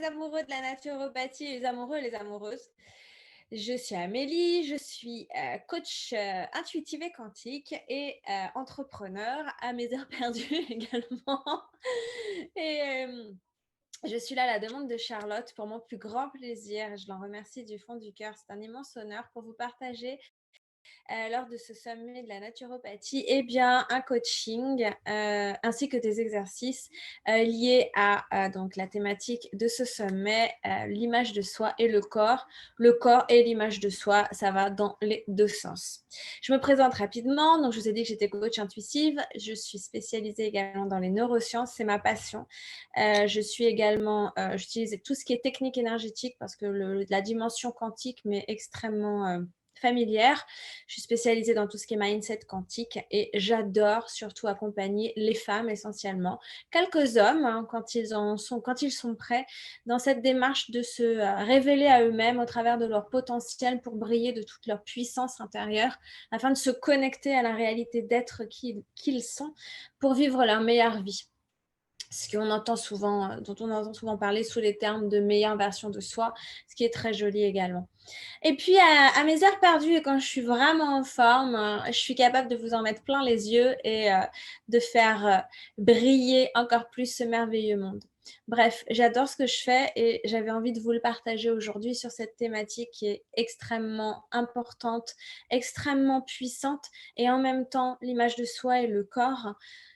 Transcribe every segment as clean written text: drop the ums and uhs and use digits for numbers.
les amoureux de la naturopathie, les amoureux et les amoureuses. Je suis Amélie, je suis coach intuitive et quantique et entrepreneur à mes heures perdues également. Et je suis là à la demande de Charlotte pour mon plus grand plaisir. Je l'en remercie du fond du cœur. C'est un immense honneur pour vous partager lors de ce sommet de la naturopathie, eh bien, un coaching ainsi que des exercices liés à donc la thématique de ce sommet, l'image de soi et le corps. Le corps et l'image de soi, ça va dans les deux sens. Je me présente rapidement. Donc, je vous ai dit que j'étais coach intuitive. Je suis spécialisée également dans les neurosciences. C'est ma passion. Je suis également, j'utilise tout ce qui est technique énergétique parce que la dimension quantique m'est extrêmement familière. Je suis spécialisée dans tout ce qui est mindset quantique et j'adore surtout accompagner les femmes essentiellement, quelques hommes hein, quand ils sont prêts dans cette démarche de se révéler à eux-mêmes au travers de leur potentiel pour briller de toute leur puissance intérieure afin de se connecter à la réalité d'être qu'ils sont pour vivre leur meilleure vie. Ce qu'on entend souvent, dont on entend souvent parler sous les termes de meilleure version de soi, ce qui est très joli également. Et puis, à mes heures perdues et quand je suis vraiment en forme, je suis capable de vous en mettre plein les yeux et de faire briller encore plus ce merveilleux monde. Bref, j'adore ce que je fais et j'avais envie de vous le partager aujourd'hui sur cette thématique qui est extrêmement importante, extrêmement puissante et en même temps, l'image de soi et le corps,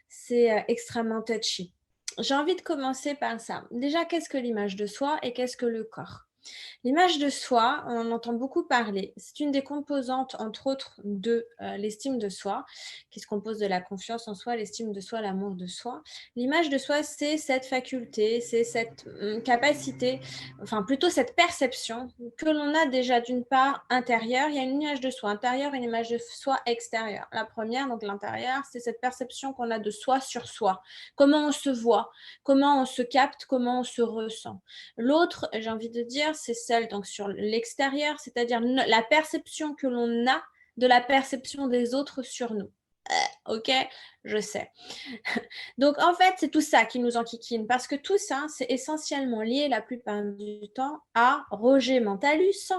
c'est extrêmement touchy. J'ai envie de commencer par ça. Déjà, qu'est-ce que l'image de soi et qu'est-ce que le corps ? L'image de soi, on en entend beaucoup parler. C'est une des composantes, entre autres, de l'estime de soi, qui se compose de la confiance en soi, l'estime de soi, l'amour de soi. L'image de soi, c'est cette faculté, c'est cette capacité, enfin plutôt cette perception que l'on a déjà d'une part intérieure. Il y a une image de soi intérieure et une image de soi extérieure. La première, donc l'intérieur, c'est cette perception qu'on a de soi sur soi. Comment on se voit, comment on se capte, comment on se ressent. L'autre, j'ai envie de dire, c'est celle donc sur l'extérieur, c'est-à-dire la perception que l'on a de la perception des autres sur nous. Ok, je sais. Donc en fait, c'est tout ça qui nous enquiquine parce que tout ça, c'est essentiellement lié la plupart du temps à Roger Mentalus,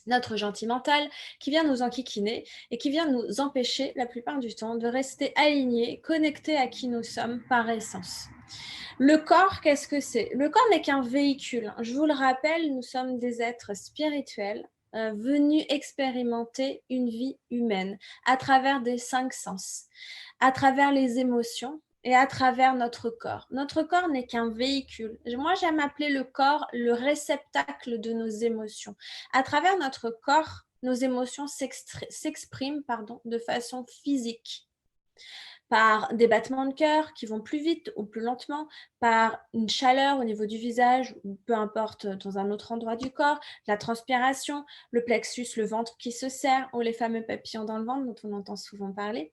notre gentil mental, qui vient nous enquiquiner et qui vient nous empêcher la plupart du temps de rester alignés, connectés à qui nous sommes par essence. Le corps, qu'est-ce que c'est ? Le corps n'est qu'un véhicule. Je vous le rappelle, nous sommes des êtres spirituels venus expérimenter une vie humaine à travers des 5 sens, à travers les émotions et à travers notre corps. Notre corps n'est qu'un véhicule. Moi, j'aime appeler le corps le réceptacle de nos émotions. À travers notre corps, nos émotions s'expriment de façon physique, par des battements de cœur qui vont plus vite ou plus lentement, par une chaleur au niveau du visage, ou peu importe dans un autre endroit du corps, la transpiration, le plexus, le ventre qui se serre, ou les fameux papillons dans le ventre dont on entend souvent parler.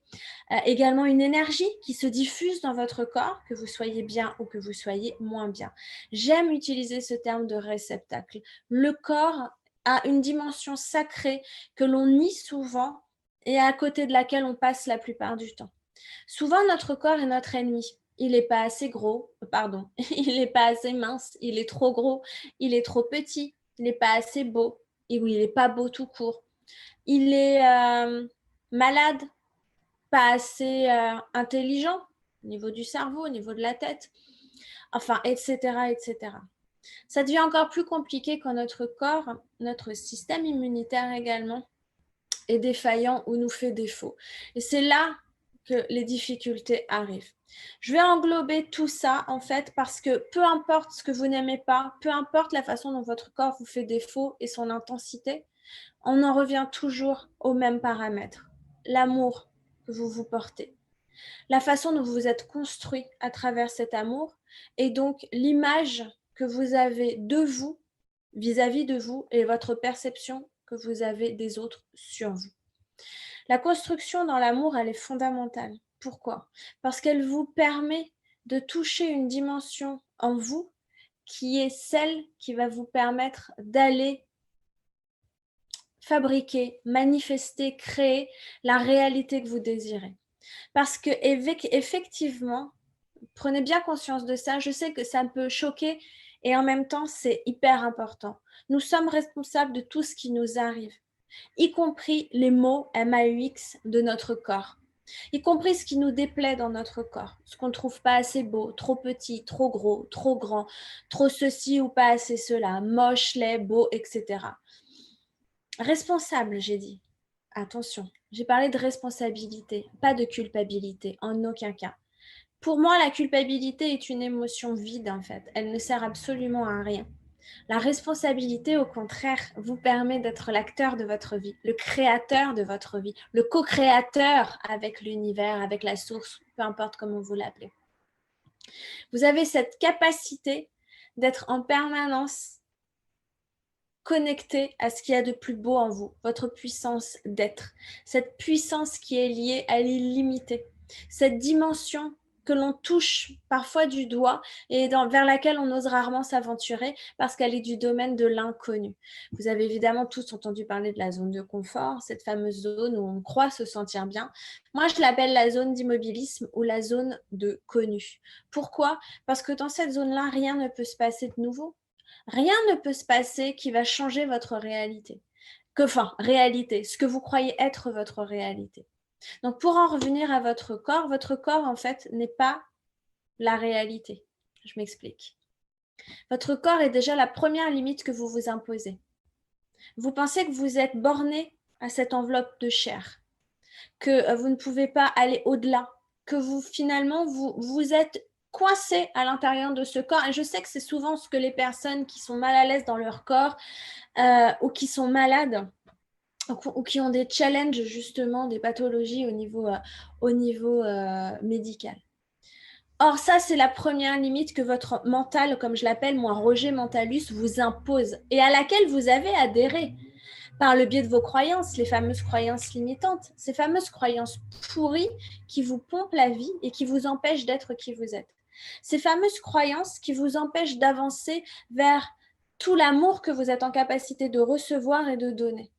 Également une énergie qui se diffuse dans votre corps, que vous soyez bien ou que vous soyez moins bien. J'aime utiliser ce terme de réceptacle. Le corps a une dimension sacrée que l'on nie souvent et à côté de laquelle on passe la plupart du temps. Souvent, notre corps est notre ennemi. Il n'est pas assez gros, pardon, il n'est pas assez mince, il est trop gros, il est trop petit, il n'est pas assez beau, et oui, il n'est pas beau tout court. Il est malade, pas assez intelligent au niveau du cerveau, au niveau de la tête, enfin, etc., etc. Ça devient encore plus compliqué quand notre corps, notre système immunitaire également, est défaillant ou nous fait défaut. Et c'est là que les difficultés arrivent. Je vais englober tout ça en fait parce que peu importe ce que vous n'aimez pas, peu importe la façon dont votre corps vous fait défaut et son intensité, on en revient toujours aux mêmes paramètres. L'amour que vous vous portez, la façon dont vous êtes construit à travers cet amour et donc l'image que vous avez de vous vis-à-vis de vous et votre perception que vous avez des autres sur vous. La construction dans l'amour, elle est fondamentale. Pourquoi ? Parce qu'elle vous permet de toucher une dimension en vous qui est celle qui va vous permettre d'aller fabriquer, manifester, créer la réalité que vous désirez. Parce que effectivement, Prenez bien conscience de ça. Je sais que ça peut choquer et en même temps, c'est hyper important. Nous sommes responsables de tout ce qui nous arrive, y compris les maux MAUX de notre corps, y compris ce qui nous déplaît dans notre corps, ce qu'on ne trouve pas assez beau, trop petit, trop gros, trop grand, trop ceci ou pas assez cela, moche, laid, beau, etc. Responsable, j'ai dit. Attention, j'ai parlé de responsabilité, pas de culpabilité, en aucun cas. Pour moi, la culpabilité est une émotion vide, en fait. Elle ne sert absolument à rien. La responsabilité, au contraire, vous permet d'être l'acteur de votre vie, le créateur de votre vie, le co-créateur avec l'univers, avec la source, peu importe comment vous l'appelez. Vous avez cette capacité d'être en permanence connecté à ce qu'il y a de plus beau en vous, votre puissance d'être, cette puissance qui est liée à l'illimité, cette dimension que l'on touche parfois du doigt et vers laquelle on ose rarement s'aventurer parce qu'elle est du domaine de l'inconnu. Vous avez évidemment tous entendu parler de la zone de confort, cette fameuse zone où on croit se sentir bien. Moi, je l'appelle la zone d'immobilisme ou la zone de connu. Pourquoi? Parce que dans cette zone-là, rien ne peut se passer de nouveau. Rien ne peut se passer qui va changer votre réalité. Réalité, ce que vous croyez être votre réalité. Donc, pour en revenir à votre corps, en fait, n'est pas la réalité. Je m'explique. Votre corps est déjà la première limite que vous vous imposez. Vous pensez que vous êtes borné à cette enveloppe de chair, que vous ne pouvez pas aller au-delà, que vous êtes coincé à l'intérieur de ce corps. Et je sais que c'est souvent ce que les personnes qui sont mal à l'aise dans leur corps ou qui sont malades ou qui ont des challenges, justement, des pathologies au niveau médical. Or, ça, c'est la première limite que votre mental, comme je l'appelle, moi, Roger Mentalus, vous impose et à laquelle vous avez adhéré par le biais de vos croyances, les fameuses croyances limitantes, ces fameuses croyances pourries qui vous pompent la vie et qui vous empêchent d'être qui vous êtes. Ces fameuses croyances qui vous empêchent d'avancer vers tout l'amour que vous êtes en capacité de recevoir et de donner.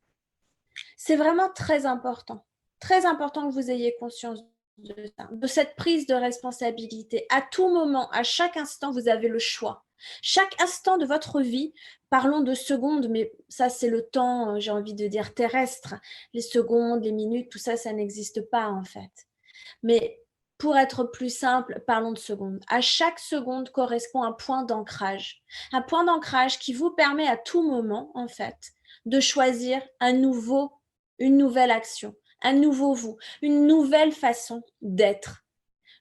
C'est vraiment très important que vous ayez conscience de ça, de cette prise de responsabilité. À tout moment, à chaque instant, vous avez le choix. Chaque instant de votre vie, parlons de secondes, mais ça c'est le temps, j'ai envie de dire terrestre. Les secondes, les minutes, tout ça, ça n'existe pas en fait. Mais pour être plus simple, parlons de secondes. À chaque seconde correspond un point d'ancrage. Un point d'ancrage qui vous permet à tout moment, en fait, de choisir une nouvelle action, un nouveau vous, une nouvelle façon d'être.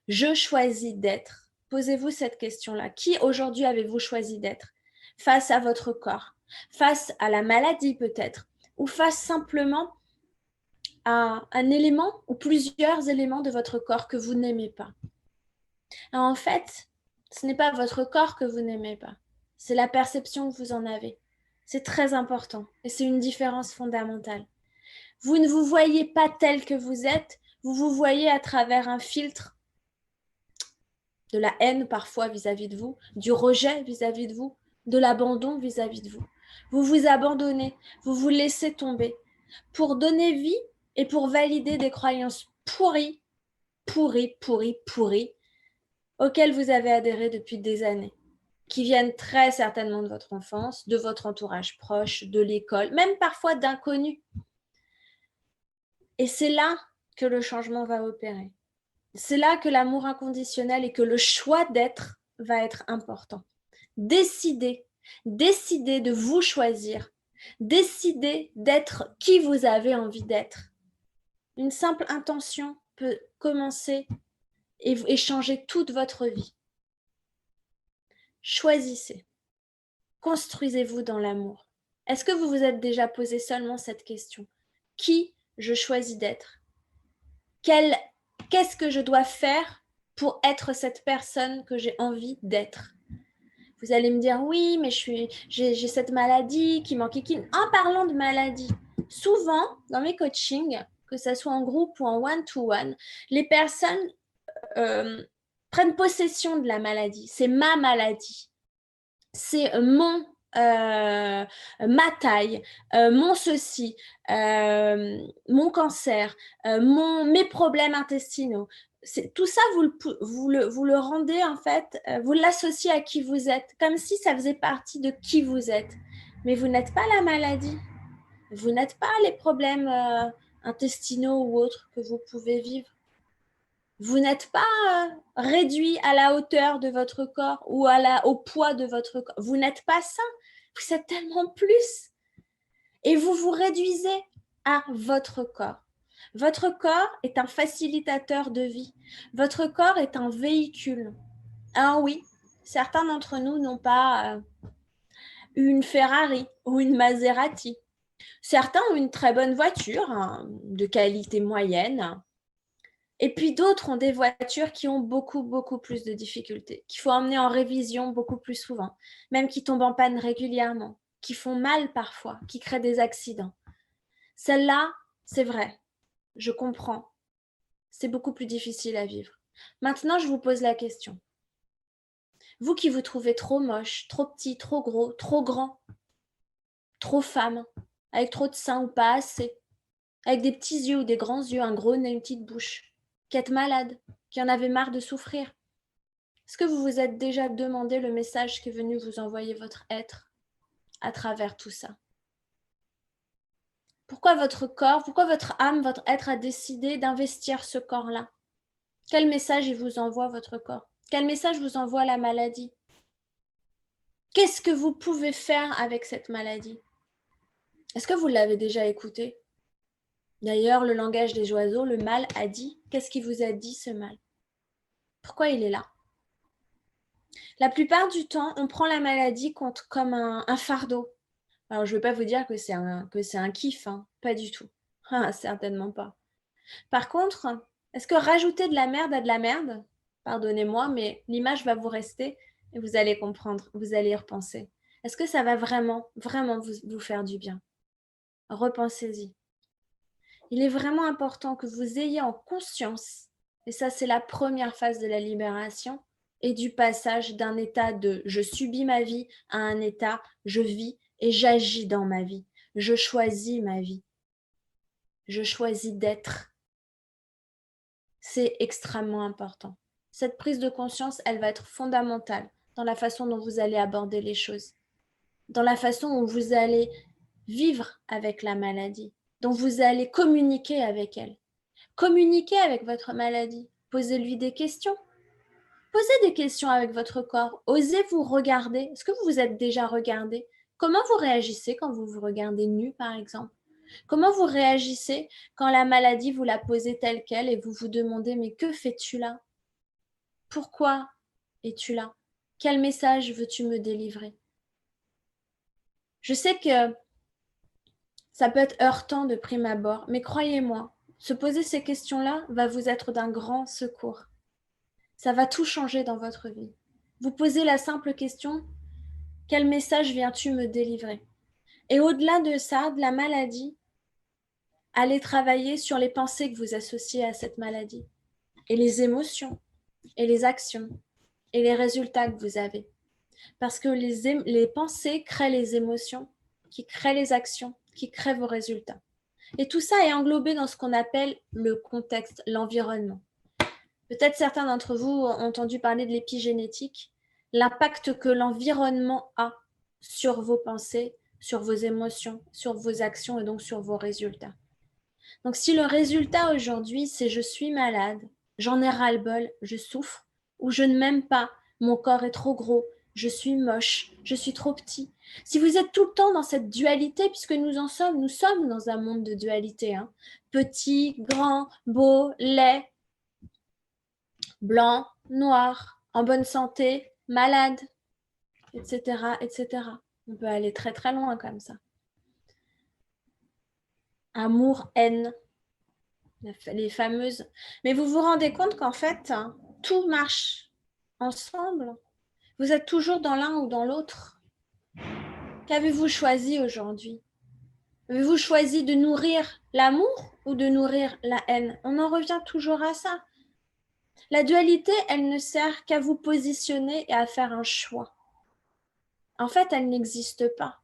Je choisis d'être. Posez-vous cette question-là. Qui aujourd'hui avez-vous choisi d'être face à votre corps, face à la maladie peut-être, ou face simplement à un élément ou plusieurs éléments de votre corps que vous n'aimez pas? En fait, ce n'est pas votre corps que vous n'aimez pas, c'est la perception que vous en avez. C'est très important et c'est une différence fondamentale. Vous ne vous voyez pas tel que vous êtes, vous vous voyez à travers un filtre de la haine parfois vis-à-vis de vous, du rejet vis-à-vis de vous, de l'abandon vis-à-vis de vous. Vous vous abandonnez, vous vous laissez tomber pour donner vie et pour valider des croyances pourries, auxquelles vous avez adhéré depuis des années, qui viennent très certainement de votre enfance, de votre entourage proche, de l'école, même parfois d'inconnus. Et c'est là que le changement va opérer. C'est là que l'amour inconditionnel et que le choix d'être va être important. Décidez de vous choisir. Décidez d'être qui vous avez envie d'être. Une simple intention peut commencer et changer toute votre vie. Choisissez. Construisez-vous dans l'amour. Est-ce que vous vous êtes déjà posé seulement cette question? Qui je choisis d'être? Qu'est-ce que je dois faire pour être cette personne que j'ai envie d'être? Vous allez me dire, oui, mais j'ai cette maladie qui m'enquiquine. En parlant de maladie, souvent, dans mes coachings, que ce soit en groupe ou en one-to-one, les personnes prennent possession de la maladie. C'est ma maladie. C'est ma taille, mon ceci, mon cancer, mes problèmes intestinaux, tout ça, vous le rendez en fait, vous l'associez à qui vous êtes, comme si ça faisait partie de qui vous êtes. Mais vous n'êtes pas la maladie, vous n'êtes pas les problèmes intestinaux ou autres que vous pouvez vivre. Vous n'êtes pas réduit à la hauteur de votre corps ou au poids de votre corps. Vous n'êtes pas ça, vous êtes tellement plus. Et vous vous réduisez à votre corps. Votre corps est un facilitateur de vie. Votre corps est un véhicule. Ah oui, certains d'entre nous n'ont pas une Ferrari ou une Maserati. Certains ont une très bonne voiture, de qualité moyenne. Et puis d'autres ont des voitures qui ont beaucoup, beaucoup plus de difficultés, qu'il faut emmener en révision beaucoup plus souvent, même qui tombent en panne régulièrement, qui font mal parfois, qui créent des accidents. Celle-là, c'est vrai, je comprends. C'est beaucoup plus difficile à vivre. Maintenant, je vous pose la question. Vous qui vous trouvez trop moche, trop petit, trop gros, trop grand, trop femme, avec trop de seins ou pas assez, avec des petits yeux ou des grands yeux, un gros nez, une petite bouche, qui êtes malade, qui en avez marre de souffrir. Est-ce que vous vous êtes déjà demandé le message qui est venu vous envoyer votre être à travers tout ça? Pourquoi votre corps, pourquoi votre âme, votre être a décidé d'investir ce corps-là? Quel message il vous envoie votre corps? Quel message vous envoie la maladie? Qu'est-ce que vous pouvez faire avec cette maladie? Est-ce que vous l'avez déjà écouté? D'ailleurs, le langage des oiseaux, le mâle a dit. Qu'est-ce qu'il vous a dit, ce mâle? Pourquoi il est là? La plupart du temps, on prend la maladie comme un fardeau. Alors, je ne veux pas vous dire que c'est un kiff, hein. Pas du tout. Ah, certainement pas. Par contre, est-ce que rajouter de la merde à de la merde, pardonnez-moi, mais l'image va vous rester et vous allez comprendre, vous allez y repenser. Est-ce que ça va vraiment, vraiment vous faire du bien? Repensez-y. Il est vraiment important que vous ayez en conscience, et ça c'est la première phase de la libération, et du passage d'un état de je subis ma vie à un état je vis et j'agis dans ma vie. Je choisis ma vie. Je choisis d'être. C'est extrêmement important. Cette prise de conscience, elle va être fondamentale dans la façon dont vous allez aborder les choses, dans la façon dont vous allez vivre avec la maladie, dont vous allez communiquer avec elle. Communiquez avec votre maladie. Posez-lui des questions. Posez des questions avec votre corps. Osez vous regarder. Est-ce que vous vous êtes déjà regardé? Comment vous réagissez quand vous vous regardez nu, par exemple? Comment vous réagissez quand la maladie vous la posez telle qu'elle et vous vous demandez mais que fais-tu là? Pourquoi es-tu là? Quel message veux-tu me délivrer? Je sais que ça peut être heurtant de prime abord, mais croyez-moi, se poser ces questions-là va vous être d'un grand secours. Ça va tout changer dans votre vie. Vous posez la simple question, quel message viens-tu me délivrer? Et au-delà de ça, de la maladie, allez travailler sur les pensées que vous associez à cette maladie, et les émotions, et les actions, et les résultats que vous avez. Parce que les pensées créent les émotions, qui créent les actions, qui créent vos résultats. Et tout ça est englobé dans ce qu'on appelle le contexte, l'environnement. Peut-être certains d'entre vous ont entendu parler de l'épigénétique, l'impact que l'environnement a sur vos pensées, sur vos émotions, sur vos actions et donc sur vos résultats. Donc si le résultat aujourd'hui, c'est je suis malade, j'en ai ras-le-bol, je souffre, ou je ne m'aime pas, mon corps est trop gros, je suis moche, je suis trop petit. Si vous êtes tout le temps dans cette dualité, puisque nous sommes dans un monde de dualité, hein, petit, grand, beau, laid, blanc, noir, en bonne santé, malade, etc., etc. On peut aller très très loin comme ça. Amour, haine, les fameuses. Mais vous vous rendez compte qu'en fait, tout marche ensemble. Vous êtes toujours dans l'un ou dans l'autre. Qu'avez-vous choisi aujourd'hui? Avez-vous choisi de nourrir l'amour ou de nourrir la haine? On en revient toujours à ça. La dualité, elle ne sert qu'à vous positionner et à faire un choix. En fait, elle n'existe pas.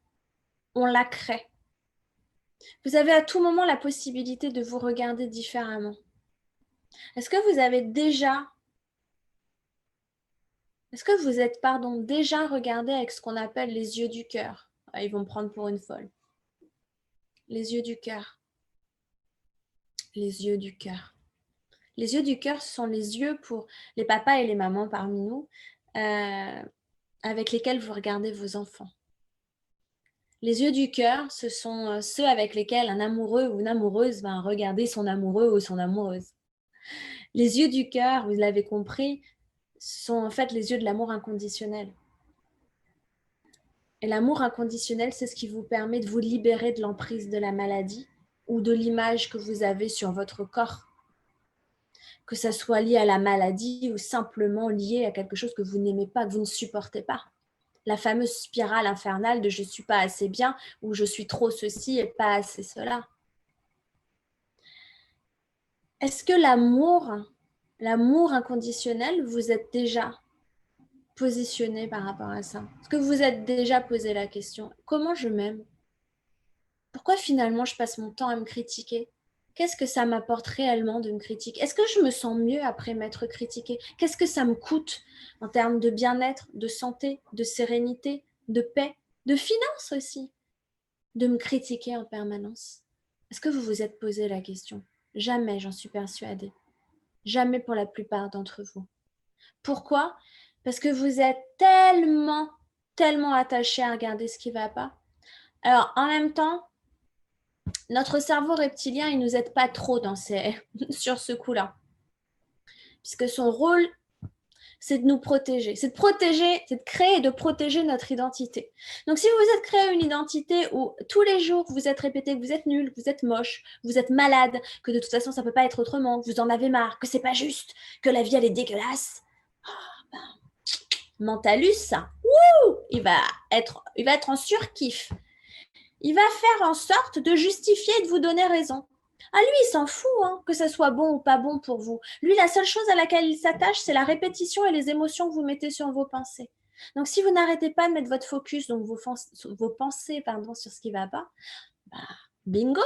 On la crée. Vous avez à tout moment la possibilité de vous regarder différemment. Est-ce que vous avez déjà, est-ce que vous êtes, déjà regardé avec ce qu'on appelle les yeux du cœur? Ils vont me prendre pour une folle. Les yeux du cœur. Les yeux du cœur. Les yeux du cœur, ce sont les yeux pour les papas et les mamans parmi nous, avec lesquels vous regardez vos enfants. Les yeux du cœur, ce sont ceux avec lesquels un amoureux ou une amoureuse va regarder son amoureux ou son amoureuse. Les yeux du cœur, vous l'avez compris, sont en fait les yeux de l'amour inconditionnel. Et l'amour inconditionnel, c'est ce qui vous permet de vous libérer de l'emprise de la maladie ou de l'image que vous avez sur votre corps. Que ça soit lié à la maladie ou simplement lié à quelque chose que vous n'aimez pas, que vous ne supportez pas. La fameuse spirale infernale de je ne suis pas assez bien ou je suis trop ceci et pas assez cela. Est-ce que l'amour inconditionnel, vous êtes déjà positionné par rapport à ça? Est-ce que vous êtes déjà posé la question, comment je m'aime? Pourquoi finalement je passe mon temps à me critiquer? Qu'est-ce que ça m'apporte réellement de me critiquer? Est-ce que je me sens mieux après m'être critiquée? Qu'est-ce que ça me coûte en termes de bien-être, de santé, de sérénité, de paix, de finances aussi, de me critiquer en permanence? Est-ce que vous vous êtes posé la question? Jamais, j'en suis persuadée. Jamais pour la plupart d'entre vous. Pourquoi? Parce que vous êtes tellement, tellement attaché à regarder ce qui ne va pas. Alors, en même temps, notre cerveau reptilien, il ne nous aide pas trop sur ce coup-là. Puisque son rôle, c'est de nous protéger. C'est de créer et de protéger notre identité. Donc, si vous êtes créé une identité où tous les jours, vous êtes répété que vous êtes nul, que vous êtes moche, vous êtes malade, que de toute façon, ça ne peut pas être autrement, que vous en avez marre, que c'est pas juste, que la vie, elle est dégueulasse, mentalus, il va être en surkiff. Il va faire en sorte de justifier et de vous donner raison. Ah, lui, il s'en fout, que ça soit bon ou pas bon pour vous. Lui, la seule chose à laquelle il s'attache, c'est la répétition et les émotions que vous mettez sur vos pensées. Donc, si vous n'arrêtez pas de mettre votre focus, donc vos pensées, sur ce qui ne va pas, bingo,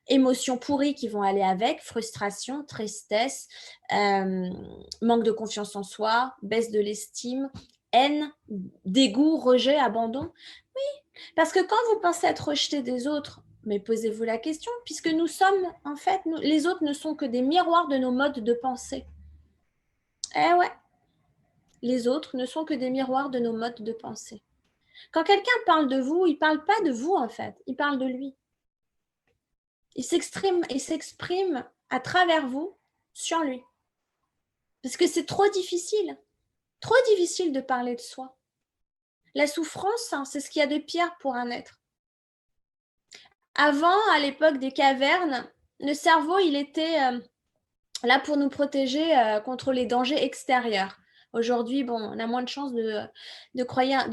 émotions pourries qui vont aller avec, frustration, tristesse, manque de confiance en soi, baisse de l'estime, haine, dégoût, rejet, abandon. Oui, parce que quand vous pensez être rejeté des autres, mais posez-vous la question, puisque nous sommes, en fait, les autres ne sont que des miroirs de nos modes de pensée. Eh ouais, les autres ne sont que des miroirs de nos modes de pensée. Quand quelqu'un parle de vous, il ne parle pas de vous, en fait, il parle de lui. Il s'exprime à travers vous sur lui. Parce que c'est trop difficile de parler de soi. La souffrance, c'est ce qu'il y a de pire pour un être. Avant, à l'époque des cavernes, le cerveau, il était là pour nous protéger contre les dangers extérieurs. Aujourd'hui, on a moins de chances de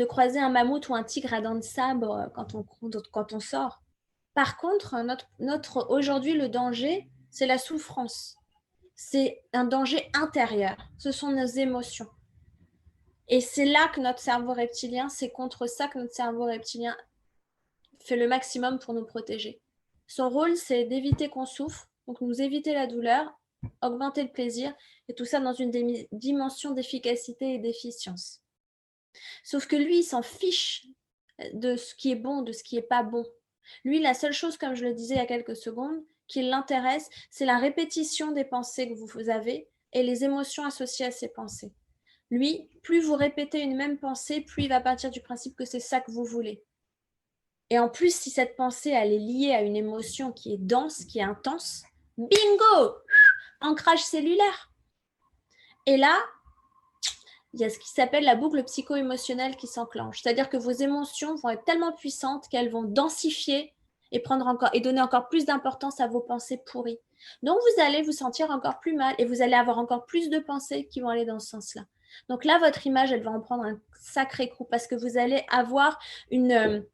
croiser un mammouth ou un tigre à dents de sabre quand on sort. Par contre, aujourd'hui, le danger, c'est la souffrance. C'est un danger intérieur. Ce sont nos émotions. Et c'est là que notre cerveau reptilien, c'est contre ça que notre cerveau reptilien fait le maximum pour nous protéger. Son rôle, c'est d'éviter qu'on souffre, donc nous éviter la douleur, augmenter le plaisir, et tout ça dans une dimension d'efficacité et d'efficience. Sauf que lui, il s'en fiche de ce qui est bon, de ce qui n'est pas bon. Lui, la seule chose, comme je le disais il y a quelques secondes, qui l'intéresse, c'est la répétition des pensées que vous avez et les émotions associées à ces pensées. Lui, plus vous répétez une même pensée, plus il va partir du principe que c'est ça que vous voulez. Et en plus, si cette pensée, elle est liée à une émotion qui est dense, qui est intense, bingo, ancrage cellulaire. Et là, il y a ce qui s'appelle la boucle psycho-émotionnelle qui s'enclenche. C'est-à-dire que vos émotions vont être tellement puissantes qu'elles vont densifier et donner encore plus d'importance à vos pensées pourries. Donc, vous allez vous sentir encore plus mal et vous allez avoir encore plus de pensées qui vont aller dans ce sens-là. Donc là, votre image, elle va en prendre un sacré coup parce que vous allez avoir une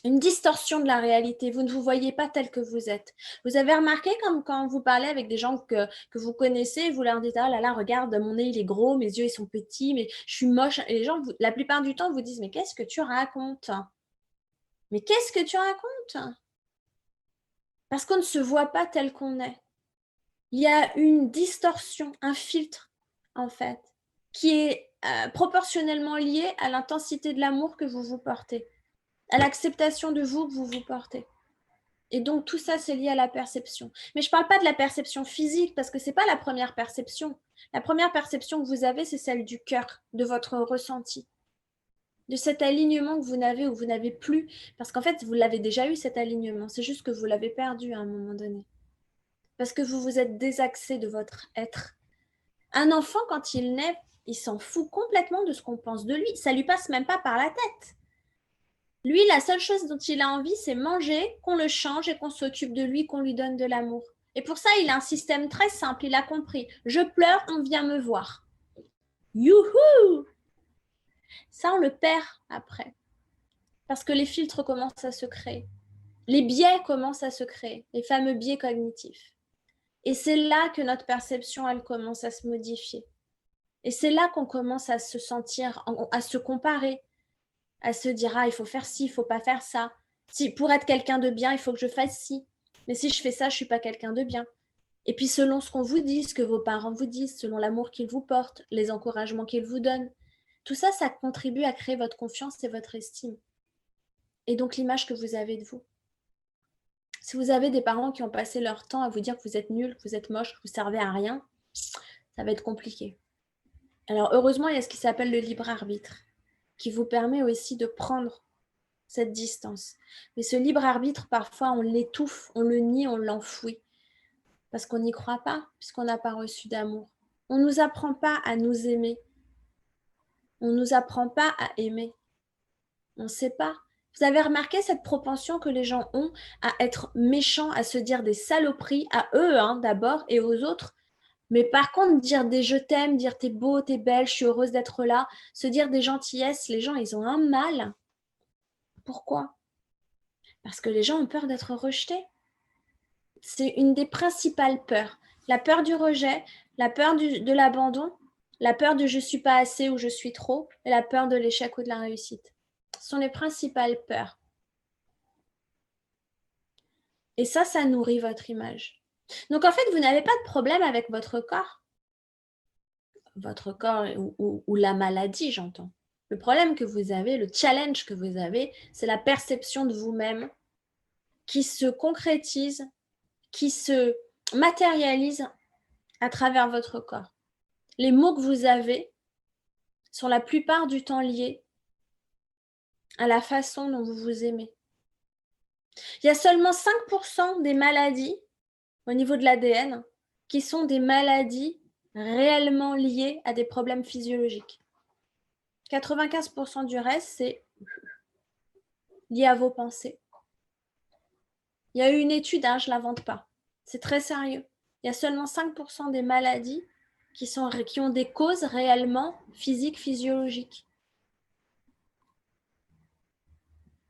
distorsion de la réalité. Vous ne vous voyez pas tel que vous êtes. Vous avez remarqué comme quand vous parlez avec des gens que vous connaissez, vous leur dites « Ah là là, regarde, mon nez, il est gros, mes yeux, ils sont petits, mais je suis moche. » Et les gens, la plupart du temps, vous disent « Mais qu'est-ce que tu racontes? Mais qu'est-ce que tu racontes ?» Parce qu'on ne se voit pas tel qu'on est. Il y a une distorsion, un filtre, en fait, qui est proportionnellement lié à l'intensité de l'amour que vous vous portez, à l'acceptation de vous que vous vous portez. Et donc, tout ça, c'est lié à la perception. Mais je ne parle pas de la perception physique, parce que ce n'est pas la première perception. La première perception que vous avez, c'est celle du cœur, de votre ressenti, de cet alignement que vous n'avez ou vous n'avez plus. Parce qu'en fait, vous l'avez déjà eu, cet alignement. C'est juste que vous l'avez perdu à un moment donné. Parce que vous vous êtes désaxé de votre être. Un enfant, quand il naît, il s'en fout complètement de ce qu'on pense de lui. Ça ne lui passe même pas par la tête. Lui, la seule chose dont il a envie, c'est manger, qu'on le change et qu'on s'occupe de lui, qu'on lui donne de l'amour. Et pour ça, il a un système très simple, il a compris. Je pleure, on vient me voir. Youhou! Ça, on le perd après. Parce que les filtres commencent à se créer. Les biais commencent à se créer, les fameux biais cognitifs. Et c'est là que notre perception, elle commence à se modifier. Et c'est là qu'on commence à se sentir, à se comparer, à se dire, ah, il faut faire ci, il ne faut pas faire ça. Si, pour être quelqu'un de bien, il faut que je fasse ci. Mais si je fais ça, je ne suis pas quelqu'un de bien. Et puis selon ce qu'on vous dit, ce que vos parents vous disent, selon l'amour qu'ils vous portent, les encouragements qu'ils vous donnent, tout ça, ça contribue à créer votre confiance et votre estime. Et donc l'image que vous avez de vous. Si vous avez des parents qui ont passé leur temps à vous dire que vous êtes nul, que vous êtes moche, que vous ne servez à rien, ça va être compliqué. Alors heureusement, il y a ce qui s'appelle le libre arbitre, qui vous permet aussi de prendre cette distance. Mais ce libre arbitre, parfois, on l'étouffe, on le nie, on l'enfouit, parce qu'on n'y croit pas, puisqu'on n'a pas reçu d'amour. On ne nous apprend pas à nous aimer. On ne nous apprend pas à aimer. On ne sait pas. Vous avez remarqué cette propension que les gens ont à être méchants, à se dire des saloperies, à eux d'abord et aux autres. Mais par contre, dire des je t'aime, dire t'es beau, t'es belle, je suis heureuse d'être là, se dire des gentillesses, les gens, ils ont un mal. Pourquoi? Parce que les gens ont peur d'être rejetés. C'est une des principales peurs. La peur du rejet, la peur de l'abandon, la peur de je ne suis pas assez ou je suis trop, et la peur de l'échec ou de la réussite. Ce sont les principales peurs. Et ça nourrit votre image. Donc en fait, vous n'avez pas de problème avec votre corps. Votre corps ou la maladie, j'entends. Le problème que vous avez, le challenge que vous avez, c'est la perception de vous-même qui se concrétise, qui se matérialise à travers votre corps. Les mots que vous avez sont la plupart du temps liés à la façon dont vous vous aimez. Il y a seulement 5% des maladies au niveau de l'ADN qui sont des maladies réellement liées à des problèmes physiologiques. 95% du reste, c'est lié à vos pensées. Il y a eu une étude, je ne l'invente pas, c'est très sérieux. Il y a seulement 5% des maladies qui ont des causes réellement physiques, physiologiques.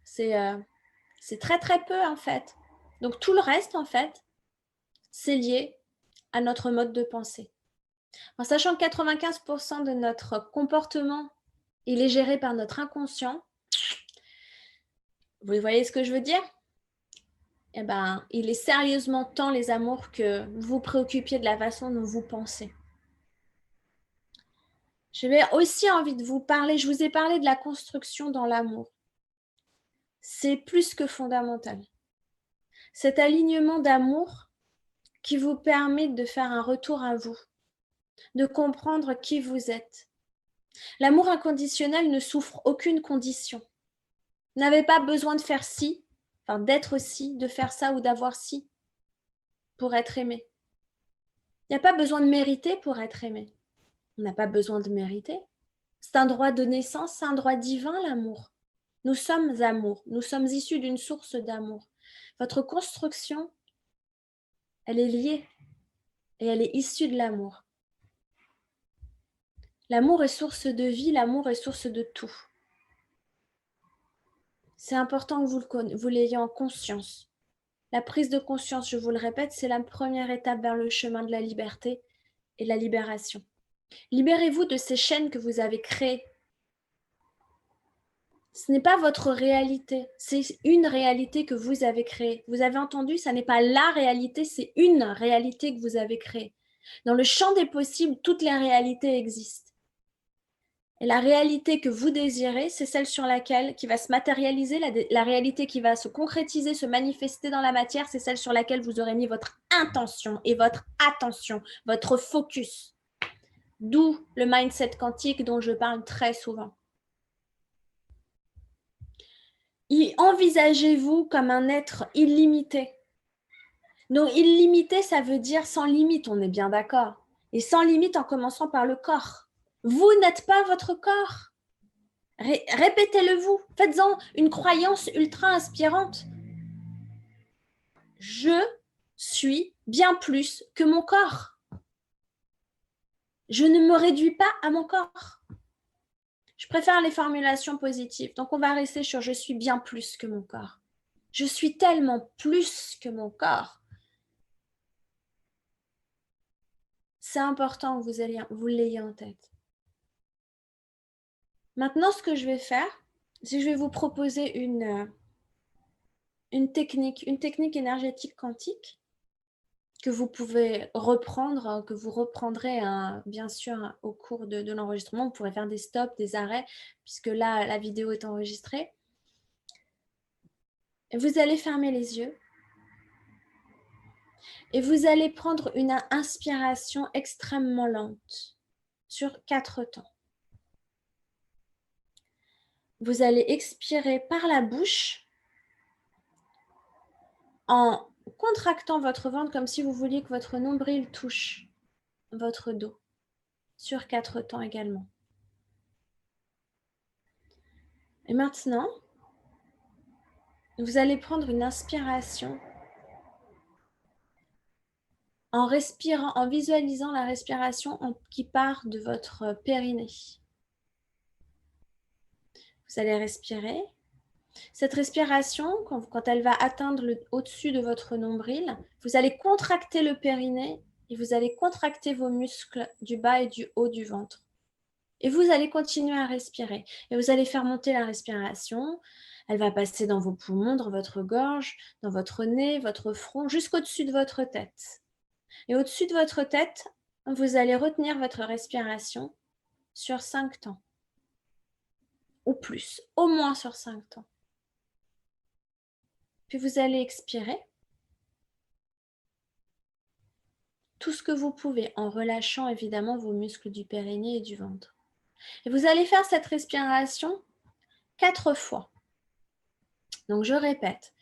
C'est très très peu en fait. Donc tout le reste en fait, c'est lié à notre mode de pensée. En sachant que 95% de notre comportement, il est géré par notre inconscient. Vous voyez ce que je veux dire? Eh ben, il est sérieusement temps, les amours, que vous vous préoccupiez de la façon dont vous pensez. J'avais aussi envie de vous parler, je vous ai parlé de la construction dans l'amour. C'est plus que fondamental. Cet alignement d'amour qui vous permet de faire un retour à vous, de comprendre qui vous êtes. L'amour inconditionnel ne souffre aucune condition. Vous n'avez pas besoin de faire ci, enfin d'être ci, de faire ça ou d'avoir ci pour être aimé. Il n'y a pas besoin de mériter pour être aimé. On n'a pas besoin de mériter. C'est un droit de naissance, c'est un droit divin, l'amour. Nous sommes amour, nous sommes issus d'une source d'amour. Votre construction, elle est liée et elle est issue de l'amour. L'amour est source de vie, l'amour est source de tout. C'est important que vous l'ayez en conscience. La prise de conscience, je vous le répète, c'est la première étape vers le chemin de la liberté et de la libération. Libérez-vous de ces chaînes que vous avez créées Ce n'est pas votre réalité, c'est une réalité que vous avez créée. Vous avez entendu, ça n'est pas la réalité, c'est une réalité que vous avez créée. Dans le champ des possibles, toutes les réalités existent. Et la réalité que vous désirez, c'est celle sur laquelle, qui va se matérialiser, la réalité qui va se concrétiser, se manifester dans la matière, c'est celle sur laquelle vous aurez mis votre intention et votre attention, votre focus. D'où le mindset quantique dont je parle très souvent. Envisagez-vous comme un être illimité. Donc, illimité, ça veut dire sans limite, on est bien d'accord. Et sans limite en commençant par le corps. Vous n'êtes pas votre corps. Répétez-le vous. Faites-en une croyance ultra inspirante. Je suis bien plus que mon corps. Je ne me réduis pas à mon corps. Je préfère les formulations positives. Donc, on va rester sur je suis bien plus que mon corps. Je suis tellement plus que mon corps. C'est important que vous l'ayez en tête. Maintenant, ce que je vais faire, c'est que je vais vous proposer une technique énergétique quantique que vous pouvez reprendre, que vous reprendrez bien sûr au cours de l'enregistrement. Vous pourrez faire des stops, des arrêts, puisque là, la vidéo est enregistrée. Et vous allez fermer les yeux et vous allez prendre une inspiration extrêmement lente sur 4 temps. Vous allez expirer par la bouche en contractant votre ventre comme si vous vouliez que votre nombril touche votre dos sur 4 temps également. Et maintenant, vous allez prendre une inspiration en respirant, en visualisant la respiration qui part de votre périnée. Vous allez respirer. Cette respiration, quand elle va atteindre au-dessus de votre nombril, vous allez contracter le périnée et vous allez contracter vos muscles du bas et du haut du ventre. Et vous allez continuer à respirer. Et vous allez faire monter la respiration. Elle va passer dans vos poumons, dans votre gorge, dans votre nez, votre front, jusqu'au-dessus de votre tête. Et au-dessus de votre tête, vous allez retenir votre respiration sur 5 temps. Ou plus, au moins sur 5 temps. Puis vous allez expirer tout ce que vous pouvez en relâchant évidemment vos muscles du périnée et du ventre. Et vous allez faire cette respiration 4 fois. Donc je répète,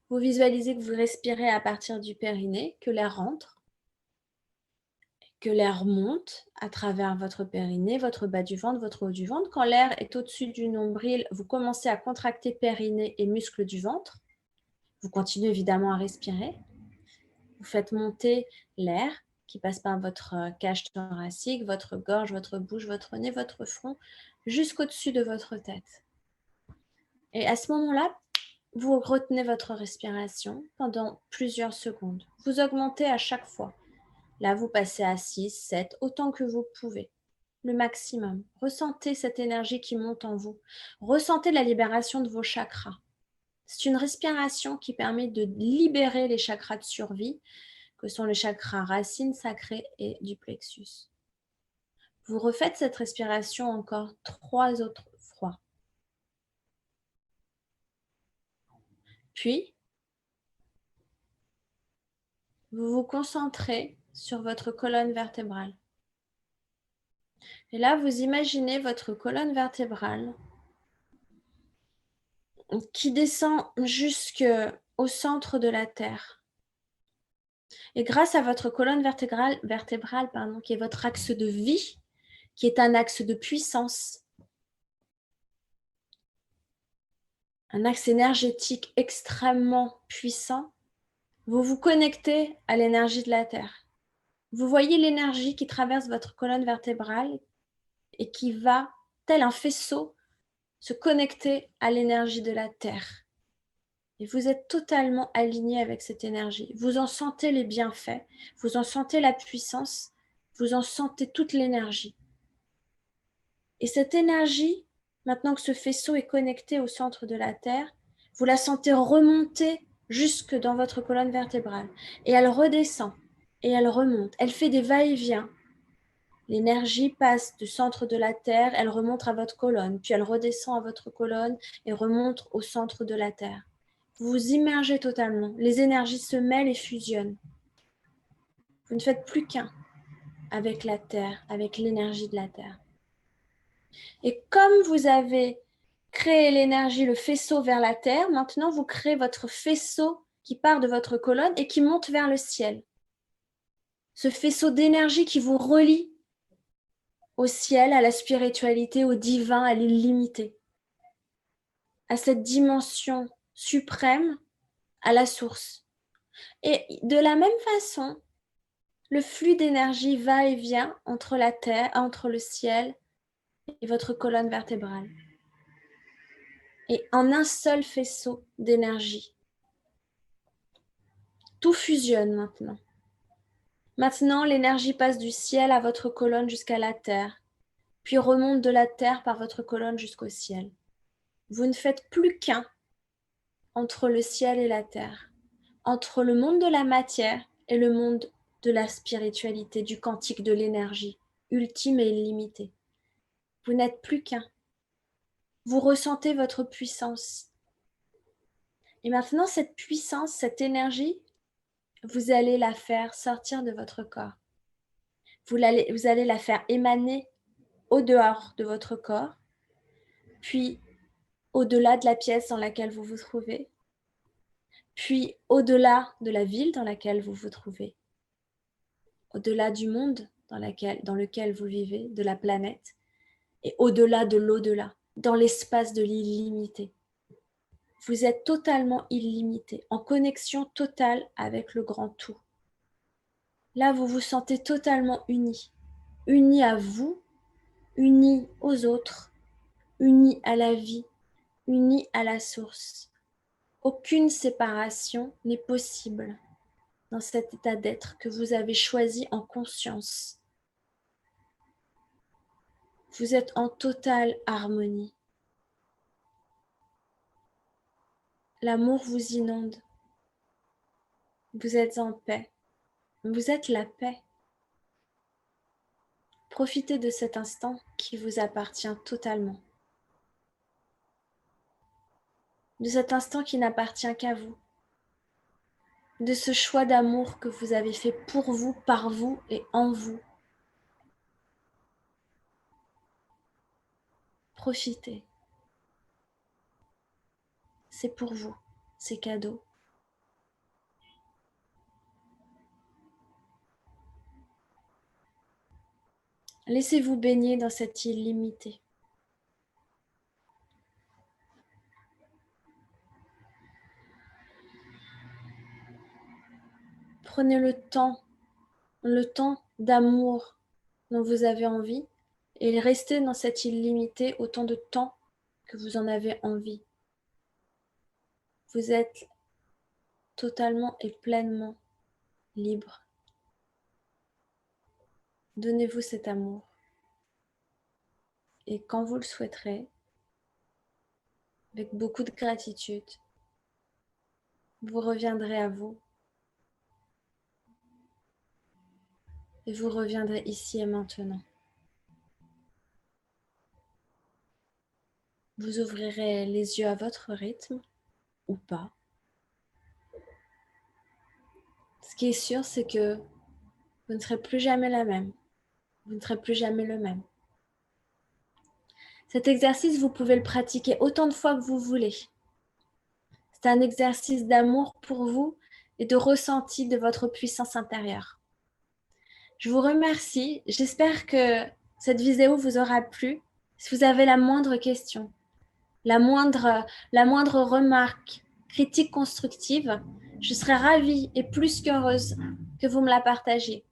vous visualisez que vous respirez à partir du périnée, que l'air rentre, que l'air monte à travers votre périnée, votre bas du ventre, votre haut du ventre. Quand l'air est au-dessus du nombril, vous commencez à contracter périnée et muscles du ventre. Vous continuez évidemment à respirer. Vous faites monter l'air qui passe par votre cage thoracique, votre gorge, votre bouche, votre nez, votre front, jusqu'au-dessus de votre tête. Et à ce moment-là, vous retenez votre respiration pendant plusieurs secondes. Vous augmentez à chaque fois. Là, vous passez à 6, 7, autant que vous pouvez. Le maximum. Ressentez cette énergie qui monte en vous. Ressentez la libération de vos chakras. C'est une respiration qui permet de libérer les chakras de survie, que sont les chakras racines, sacrées et du plexus. Vous refaites cette respiration encore 3 autres fois. Puis, vous vous concentrez sur votre colonne vertébrale. Et là, vous imaginez votre colonne vertébrale qui descend jusqu'au centre de la Terre. Et grâce à votre colonne vertébrale, qui est votre axe de vie, qui est un axe de puissance, un axe énergétique extrêmement puissant, vous vous connectez à l'énergie de la Terre. Vous voyez l'énergie qui traverse votre colonne vertébrale et qui va, tel un faisceau, se connecter à l'énergie de la Terre. Et vous êtes totalement aligné avec cette énergie. Vous en sentez les bienfaits, vous en sentez la puissance, vous en sentez toute l'énergie. Et cette énergie Maintenant que ce faisceau est connecté au centre de la Terre, vous la sentez remonter jusque dans votre colonne vertébrale. Et elle redescend, et elle remonte. Elle fait des va-et-vient. L'énergie passe du centre de la Terre, elle remonte à votre colonne, puis elle redescend à votre colonne et remonte au centre de la Terre. Vous vous immergez totalement. Les énergies se mêlent et fusionnent. Vous ne faites plus qu'un avec la Terre, avec l'énergie de la Terre. Et comme vous avez créé l'énergie, le faisceau vers la Terre, maintenant vous créez votre faisceau qui part de votre colonne et qui monte vers le ciel. Ce faisceau d'énergie qui vous relie au ciel, à la spiritualité, au divin, à l'illimité, à cette dimension suprême, à la source. Et de la même façon, le flux d'énergie va et vient entre la terre, entre le ciel et votre colonne vertébrale. Et en un seul faisceau d'énergie. Tout fusionne maintenant. Maintenant, l'énergie passe du ciel à votre colonne jusqu'à la terre, puis remonte de la terre par votre colonne jusqu'au ciel. Vous ne faites plus qu'un entre le ciel et la terre, entre le monde de la matière et le monde de la spiritualité, du quantique, de l'énergie, ultime et illimitée. Vous n'êtes plus qu'un. Vous ressentez votre puissance. Et maintenant, cette puissance, cette énergie, vous allez la faire sortir de votre corps. Vous allez la faire émaner au dehors de votre corps, puis au-delà de la pièce dans laquelle vous vous trouvez, puis au-delà de la ville dans laquelle vous vous trouvez, au-delà du monde dans lequel vous vivez, de la planète, et au-delà de l'au-delà, dans l'espace de l'illimité. Vous êtes totalement illimité, en connexion totale avec le grand tout. Là, vous vous sentez totalement unis, unis à vous, unis aux autres, unis à la vie, unis à la source. Aucune séparation n'est possible dans cet état d'être que vous avez choisi en conscience. Vous êtes en totale harmonie. L'amour vous inonde. Vous êtes en paix. Vous êtes la paix. Profitez de cet instant qui vous appartient totalement. De cet instant qui n'appartient qu'à vous. De ce choix d'amour que vous avez fait pour vous, par vous et en vous. Profitez. C'est pour vous, c'est cadeau. Laissez-vous baigner dans cette illimité. Prenez le temps d'amour dont vous avez envie et restez dans cette illimité autant de temps que vous en avez envie. Vous êtes totalement et pleinement libre. Donnez-vous cet amour. Et quand vous le souhaiterez, avec beaucoup de gratitude, vous reviendrez à vous. Et vous reviendrez ici et maintenant. Vous ouvrirez les yeux à votre rythme ou pas. Ce qui est sûr, c'est que vous ne serez plus jamais la même. Vous ne serez plus jamais le même. Cet exercice, vous pouvez le pratiquer autant de fois que vous voulez. C'est un exercice d'amour pour vous et de ressenti de votre puissance intérieure. Je vous remercie. J'espère que cette vidéo vous aura plu. Si vous avez la moindre question, la moindre remarque, critique constructive, je serai ravie et plus qu'heureuse que vous me la partagiez.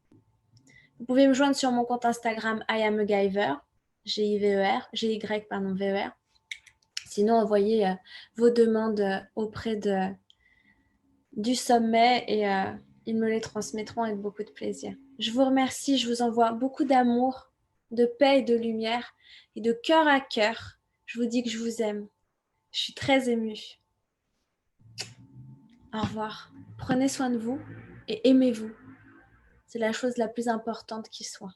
Vous pouvez me joindre sur mon compte Instagram IamAGyver, G-Y-V-E-R. Sinon, envoyez vos demandes auprès du sommet et ils me les transmettront avec beaucoup de plaisir. Je vous remercie, je vous envoie beaucoup d'amour, de paix et de lumière et de cœur à cœur. Je vous dis que je vous aime. Je suis très émue. Au revoir. Prenez soin de vous et aimez-vous. C'est la chose la plus importante qui soit.